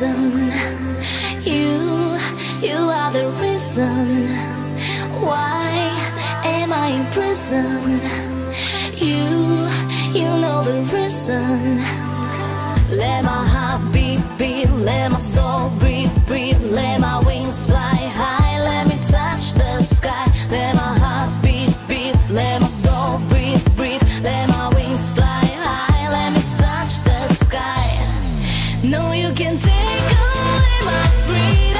reason. You are the reason. Why am I in prison? You know the reason. Let my heart beat, beat, let my soul breathe, breathe, let my wings fly high, let me touch the sky. Let my heart beat, beat, let my soul breathe, breathe, let my wings fly high, let me touch the sky. No, you can take away my freedom.